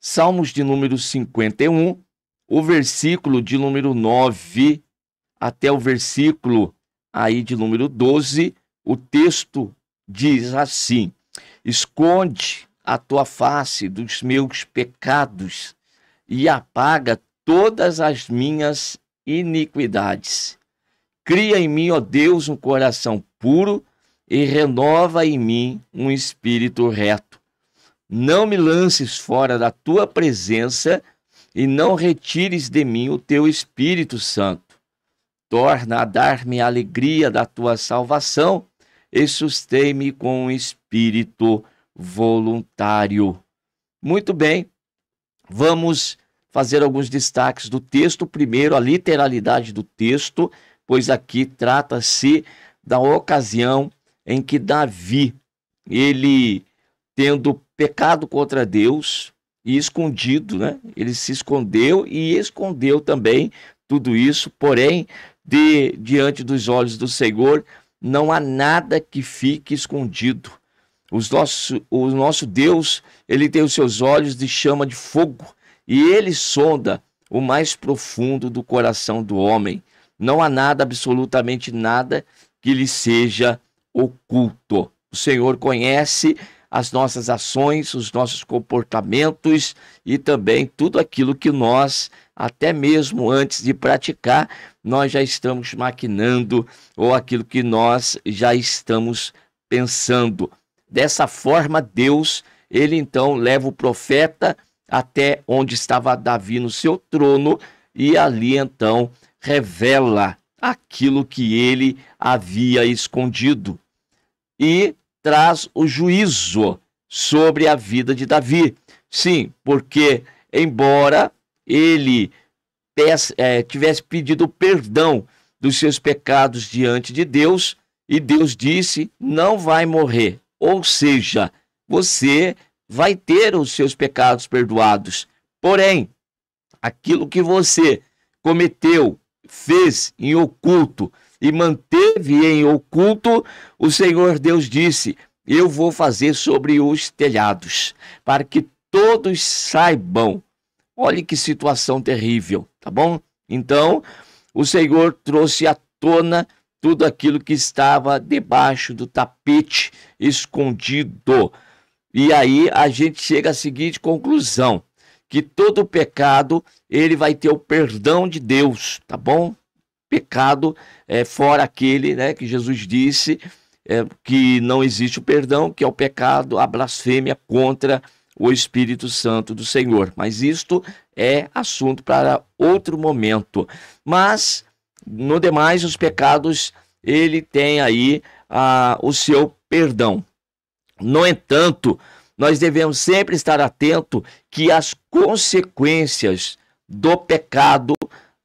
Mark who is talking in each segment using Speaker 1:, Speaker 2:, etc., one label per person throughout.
Speaker 1: Salmos de número 51, o versículo de número 9 até o versículo aí de número 12, o texto diz assim: esconde a tua face dos meus pecados e apaga todas as minhas iniquidades. Cria em mim, ó Deus, um coração puro e renova em mim um espírito reto. Não me lances fora da tua presença e não retires de mim o teu Espírito Santo. Torna a dar-me a alegria da tua salvação e sustém-me com um espírito voluntário. Muito bem, vamos fazer alguns destaques do texto. Primeiro, a literalidade do texto, pois aqui trata-se da ocasião em que Davi, ele tendo pecado contra Deus e escondido, né? Ele se escondeu e escondeu também tudo isso, porém, diante dos olhos do Senhor, não há nada que fique escondido. O nosso Deus, ele tem os seus olhos de chama de fogo e ele sonda o mais profundo do coração do homem. Não há nada, absolutamente nada, que lhe seja oculto. O Senhor conhece as nossas ações, os nossos comportamentos e também tudo aquilo que nós, até mesmo antes de praticar, nós já estamos maquinando ou aquilo que nós já estamos pensando. Dessa forma, Deus, ele então leva o profeta até onde estava Davi no seu trono e ali então revela aquilo que ele havia escondido e traz o juízo sobre a vida de Davi. Sim, porque embora ele tivesse pedido perdão dos seus pecados diante de Deus, e Deus disse, não vai morrer. Ou seja, você vai ter os seus pecados perdoados. Porém, aquilo que você cometeu, fez em oculto e manteve em oculto, o Senhor Deus disse, eu vou fazer sobre os telhados, para que todos saibam. Olha que situação terrível, tá bom? Então, o Senhor trouxe à tona tudo aquilo que estava debaixo do tapete, escondido. E aí a gente chega à seguinte conclusão, que todo pecado, ele vai ter o perdão de Deus, tá bom? Pecado fora aquele, né, que Jesus disse que não existe o perdão, que é o pecado, a blasfêmia contra o Espírito Santo do Senhor. Mas isto é assunto para outro momento. Mas, no demais, os pecados, ele tem aí o seu perdão. No entanto, nós devemos sempre estar atento que as consequências do pecado,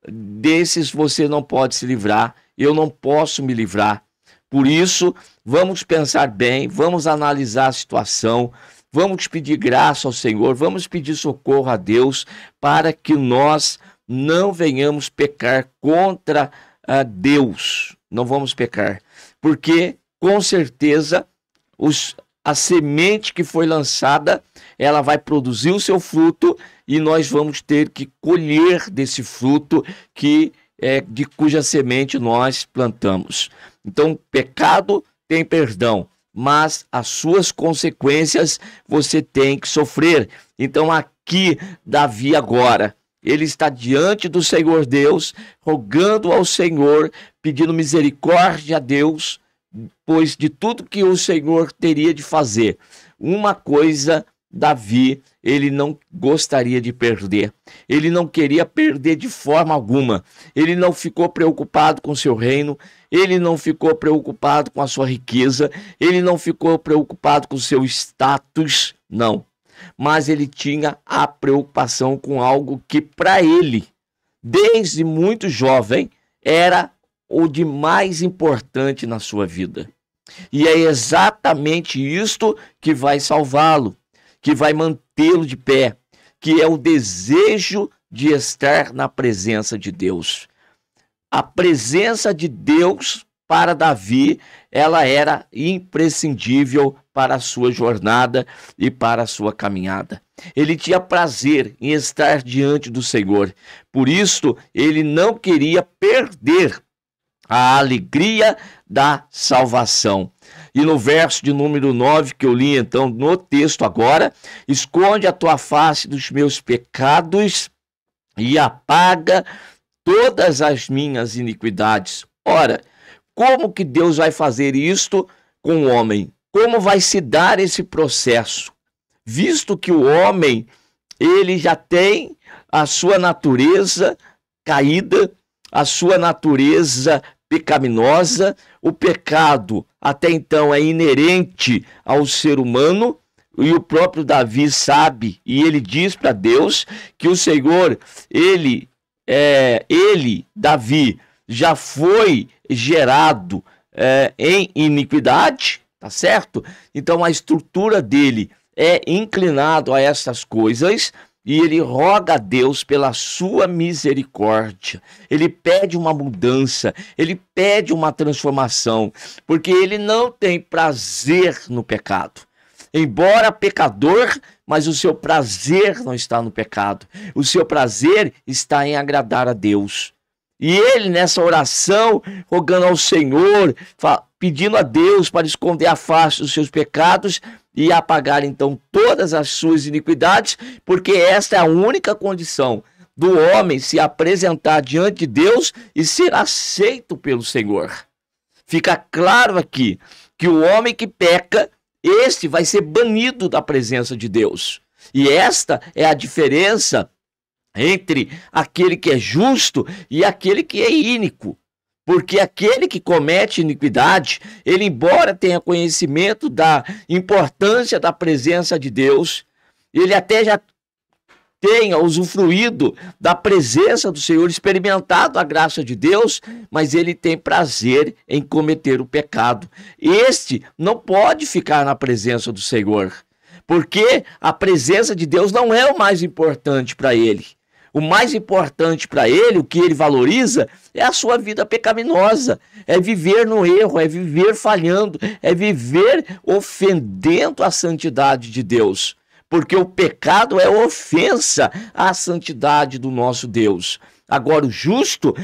Speaker 1: desses você não pode se livrar, eu não posso me livrar. Por isso, vamos pensar bem, vamos analisar a situação, vamos pedir graça ao Senhor, vamos pedir socorro a Deus para que nós não venhamos pecar contra Deus. Não vamos pecar, porque com certeza a semente que foi lançada, ela vai produzir o seu fruto e nós vamos ter que colher desse fruto de cuja semente nós plantamos. Então, pecado tem perdão, mas as suas consequências você tem que sofrer. Então, aqui, Davi agora, ele está diante do Senhor Deus, rogando ao Senhor, pedindo misericórdia a Deus, pois de tudo que o Senhor teria de fazer, uma coisa Davi, ele não gostaria de perder. Ele não queria perder de forma alguma. Ele não ficou preocupado com seu reino, ele não ficou preocupado com a sua riqueza, ele não ficou preocupado com o seu status, não. Mas ele tinha a preocupação com algo que para ele, desde muito jovem, era o de mais importante na sua vida. E é exatamente isto que vai salvá-lo, que vai mantê-lo de pé, que é o desejo de estar na presença de Deus. A presença de Deus para Davi, ela era imprescindível para a sua jornada e para a sua caminhada. Ele tinha prazer em estar diante do Senhor. Por isso, ele não queria perder a alegria da salvação. E no verso de número 9, que eu li então no texto agora, esconde a tua face dos meus pecados e apaga todas as minhas iniquidades. Ora, como que Deus vai fazer isto com o homem? Como vai se dar esse processo? Visto que o homem, ele já tem a sua natureza caída, a sua natureza pecaminosa, o pecado até então é inerente ao ser humano, e o próprio Davi sabe, e ele diz para Deus que o Senhor, Davi, já foi gerado em iniquidade, tá certo? Então a estrutura dele é inclinado a essas coisas, e ele roga a Deus pela sua misericórdia. Ele pede uma mudança, ele pede uma transformação, porque ele não tem prazer no pecado. Embora pecador, mas o seu prazer não está no pecado. O seu prazer está em agradar a Deus. E ele, nessa oração, rogando ao Senhor, pedindo a Deus para esconder a face dos seus pecados e apagar então todas as suas iniquidades, porque esta é a única condição do homem se apresentar diante de Deus e ser aceito pelo Senhor. Fica claro aqui que o homem que peca, este vai ser banido da presença de Deus. E esta é a diferença entre aquele que é justo e aquele que é ínico. Porque aquele que comete iniquidade, ele, embora tenha conhecimento da importância da presença de Deus, ele até já tenha usufruído da presença do Senhor, experimentado a graça de Deus, mas ele tem prazer em cometer o pecado. Este não pode ficar na presença do Senhor, porque a presença de Deus não é o mais importante para ele. O mais importante para ele, o que ele valoriza, é a sua vida pecaminosa. É viver no erro, é viver falhando, é viver ofendendo a santidade de Deus. Porque o pecado é ofensa à santidade do nosso Deus. Agora, o justo,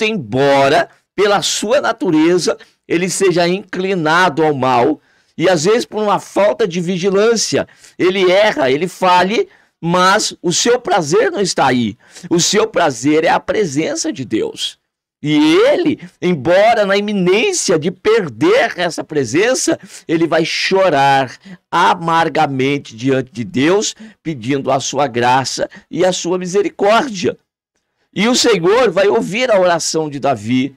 Speaker 1: embora pela sua natureza ele seja inclinado ao mal, e às vezes por uma falta de vigilância, ele erra, ele falhe, mas o seu prazer não está aí. O seu prazer é a presença de Deus. E ele, embora na iminência de perder essa presença, ele vai chorar amargamente diante de Deus, pedindo a sua graça e a sua misericórdia. E o Senhor vai ouvir a oração de Davi.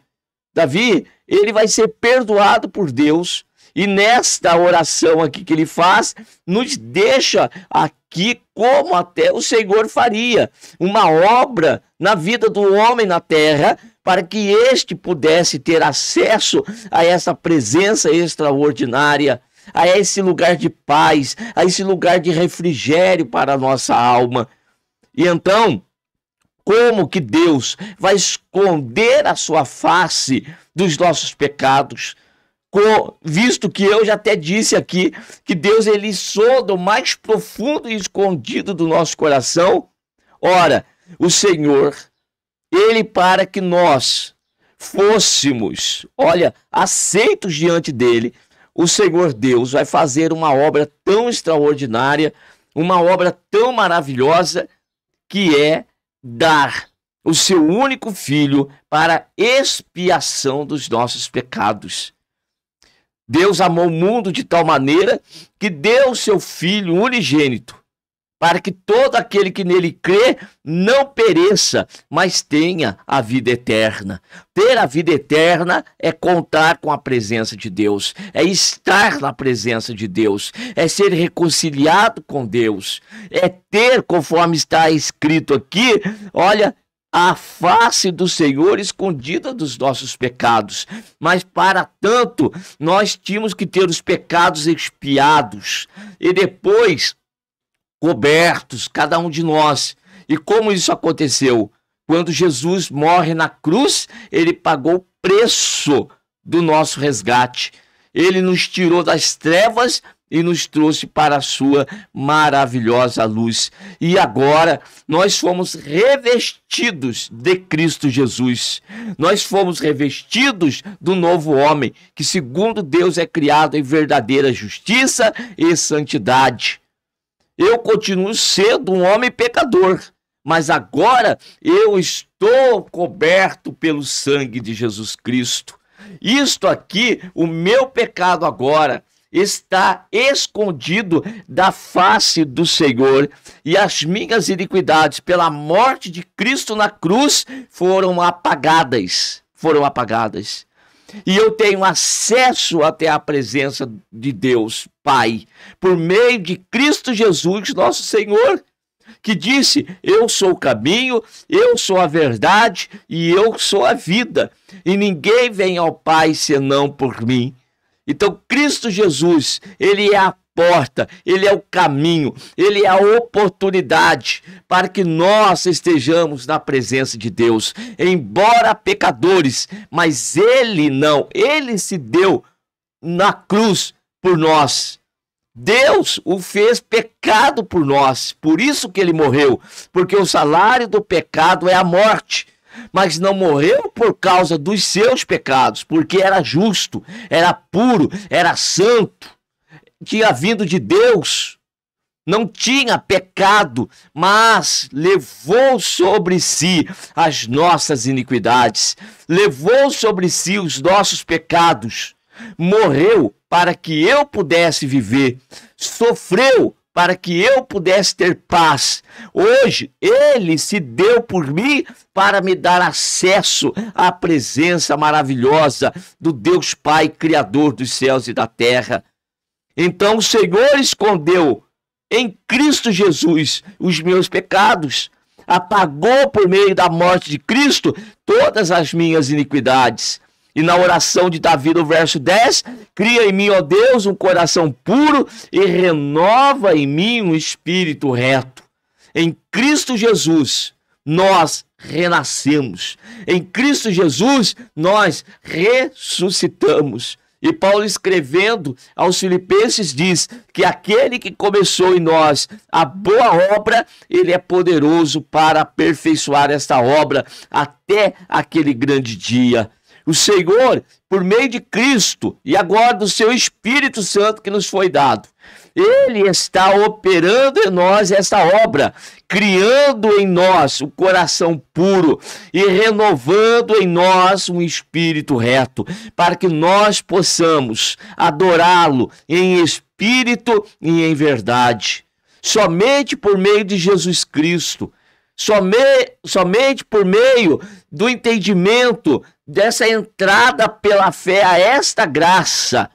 Speaker 1: Davi, ele vai ser perdoado por Deus. E nesta oração aqui que ele faz, nos deixa aqui como até o Senhor faria uma obra na vida do homem na terra, para que este pudesse ter acesso a essa presença extraordinária, a esse lugar de paz, a esse lugar de refrigério para a nossa alma. E então, como que Deus vai esconder a sua face dos nossos pecados? Visto que eu já até disse aqui que Deus, ele sonda o mais profundo e escondido do nosso coração. Ora, o Senhor, ele, para que nós fôssemos, aceitos diante dele, o Senhor Deus vai fazer uma obra tão extraordinária, uma obra tão maravilhosa, que é dar o seu único filho para expiação dos nossos pecados. Deus amou o mundo de tal maneira que deu o seu Filho unigênito, para que todo aquele que nele crê não pereça, mas tenha a vida eterna. Ter a vida eterna é contar com a presença de Deus, é estar na presença de Deus, é ser reconciliado com Deus, é ter, conforme está escrito aqui, a face do Senhor escondida dos nossos pecados. Mas para tanto, nós tínhamos que ter os pecados expiados e depois cobertos, cada um de nós. E como isso aconteceu? Quando Jesus morre na cruz, ele pagou preço do nosso resgate. Ele nos tirou das trevas e nos trouxe para a sua maravilhosa luz. E agora nós fomos revestidos de Cristo Jesus. Nós fomos revestidos do novo homem, que segundo Deus é criado em verdadeira justiça e santidade. Eu continuo sendo um homem pecador, mas agora eu estou coberto pelo sangue de Jesus Cristo. Isto aqui, o meu pecado agora, está escondido da face do Senhor, e as minhas iniquidades pela morte de Cristo na cruz foram apagadas. E eu tenho acesso até a presença de Deus Pai, por meio de Cristo Jesus, nosso Senhor, que disse: eu sou o caminho, eu sou a verdade e eu sou a vida, e ninguém vem ao Pai senão por mim. Então, Cristo Jesus, ele é a porta, ele é o caminho, ele é a oportunidade para que nós estejamos na presença de Deus, embora pecadores, mas ele não, ele se deu na cruz por nós. Deus o fez pecado por nós, por isso que ele morreu, porque o salário do pecado é a morte. Mas não morreu por causa dos seus pecados, porque era justo, era puro, era santo, tinha vindo de Deus, não tinha pecado, mas levou sobre si as nossas iniquidades, levou sobre si os nossos pecados, morreu para que eu pudesse viver, sofreu para que eu pudesse ter paz. Hoje, ele se deu por mim para me dar acesso à presença maravilhosa do Deus Pai, Criador dos céus e da terra. Então o Senhor escondeu em Cristo Jesus os meus pecados, apagou por meio da morte de Cristo todas as minhas iniquidades. E na oração de Davi, no verso 10, cria em mim, ó Deus, um coração puro e renova em mim um espírito reto. Em Cristo Jesus, nós renascemos. Em Cristo Jesus, nós ressuscitamos. E Paulo, escrevendo aos Filipenses, diz que aquele que começou em nós a boa obra, ele é poderoso para aperfeiçoar esta obra até aquele grande dia. O Senhor, por meio de Cristo e agora do seu Espírito Santo que nos foi dado, ele está operando em nós essa obra, criando em nós o coração puro e renovando em nós um espírito reto, para que nós possamos adorá-lo em espírito e em verdade. Somente por meio de Jesus Cristo, somente por meio do entendimento dessa entrada pela fé a esta graça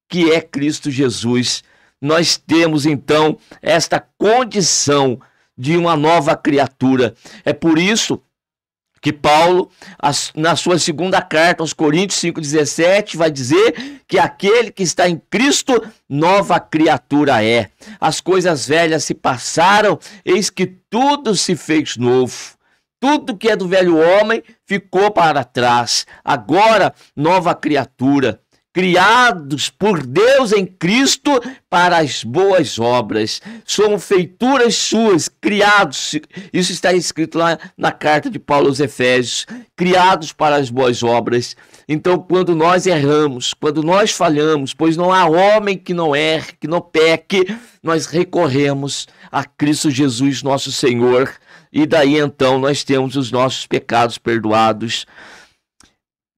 Speaker 1: que é Cristo Jesus, nós temos então esta condição de uma nova criatura. É por isso que Paulo, na sua segunda carta aos Coríntios 5,17, vai dizer que aquele que está em Cristo, nova criatura é. As coisas velhas se passaram, eis que tudo se fez novo. Tudo que é do velho homem ficou para trás. Agora, nova criatura, criados por Deus em Cristo para as boas obras. Somos feituras suas, criados. Isso está escrito lá na carta de Paulo aos Efésios. Criados para as boas obras. Então, quando nós erramos, quando nós falhamos, pois não há homem que não erre, que não peque, nós recorremos a Cristo Jesus, nosso Senhor. E daí então nós temos os nossos pecados perdoados.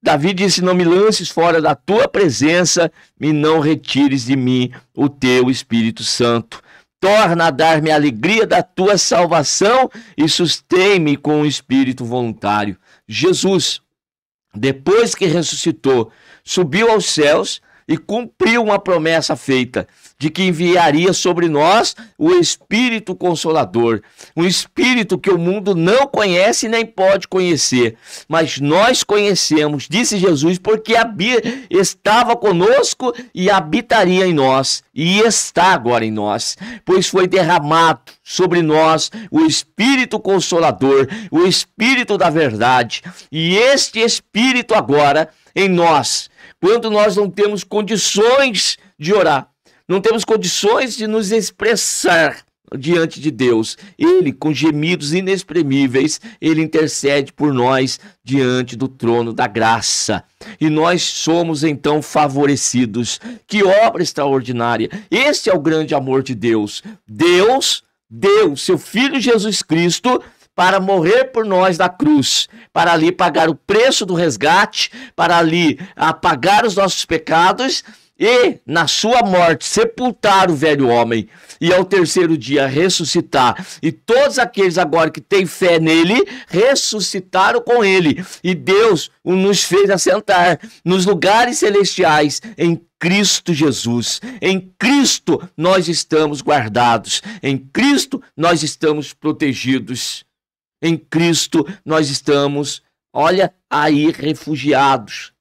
Speaker 1: Davi disse: não me lances fora da tua presença e não retires de mim o teu Espírito Santo. Torna a dar-me a alegria da tua salvação e sustém-me com um espírito voluntário. Jesus, depois que ressuscitou, subiu aos céus e cumpriu uma promessa feita de que enviaria sobre nós o Espírito Consolador, um Espírito que o mundo não conhece nem pode conhecer, mas nós conhecemos, disse Jesus, porque estava conosco e habitaria em nós, e está agora em nós, pois foi derramado sobre nós o Espírito Consolador, o Espírito da verdade, e este Espírito agora em nós, quando nós não temos condições de orar, não temos condições de nos expressar diante de Deus. Ele, com gemidos inexprimíveis, ele intercede por nós diante do trono da graça. E nós somos então favorecidos. Que obra extraordinária! Este é o grande amor de Deus. Deus deu seu Filho Jesus Cristo para morrer por nós na cruz, para ali pagar o preço do resgate, para ali apagar os nossos pecados e, na sua morte, sepultar o velho homem e ao terceiro dia ressuscitar. E todos aqueles agora que têm fé nele, ressuscitaram com ele. E Deus nos fez assentar nos lugares celestiais em Cristo Jesus. Em Cristo nós estamos guardados. Em Cristo nós estamos protegidos. Em Cristo nós estamos, olha aí, refugiados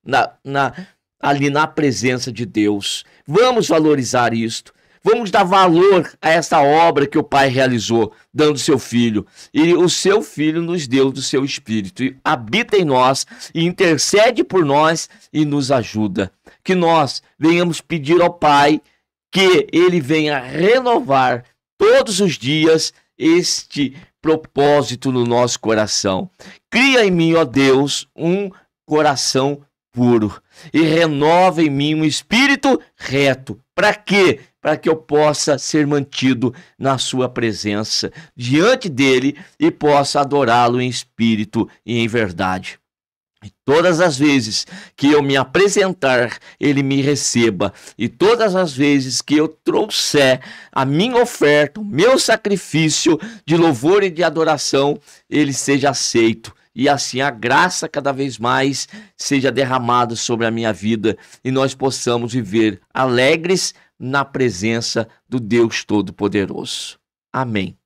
Speaker 1: ali na presença de Deus. Vamos valorizar isto. Vamos dar valor a essa obra que o Pai realizou, dando seu Filho. E o seu Filho nos deu do seu Espírito. E habita em nós, e intercede por nós e nos ajuda. Que nós venhamos pedir ao Pai que Ele venha renovar todos os dias este propósito no nosso coração. Cria em mim, ó Deus, um coração puro e renova em mim um espírito reto. Para quê? Para que eu possa ser mantido na sua presença, diante dele, e possa adorá-lo em espírito e em verdade. E todas as vezes que eu me apresentar, ele me receba. E todas as vezes que eu trouxer a minha oferta, o meu sacrifício de louvor e de adoração, ele seja aceito. E assim a graça cada vez mais seja derramada sobre a minha vida e nós possamos viver alegres na presença do Deus Todo-Poderoso. Amém.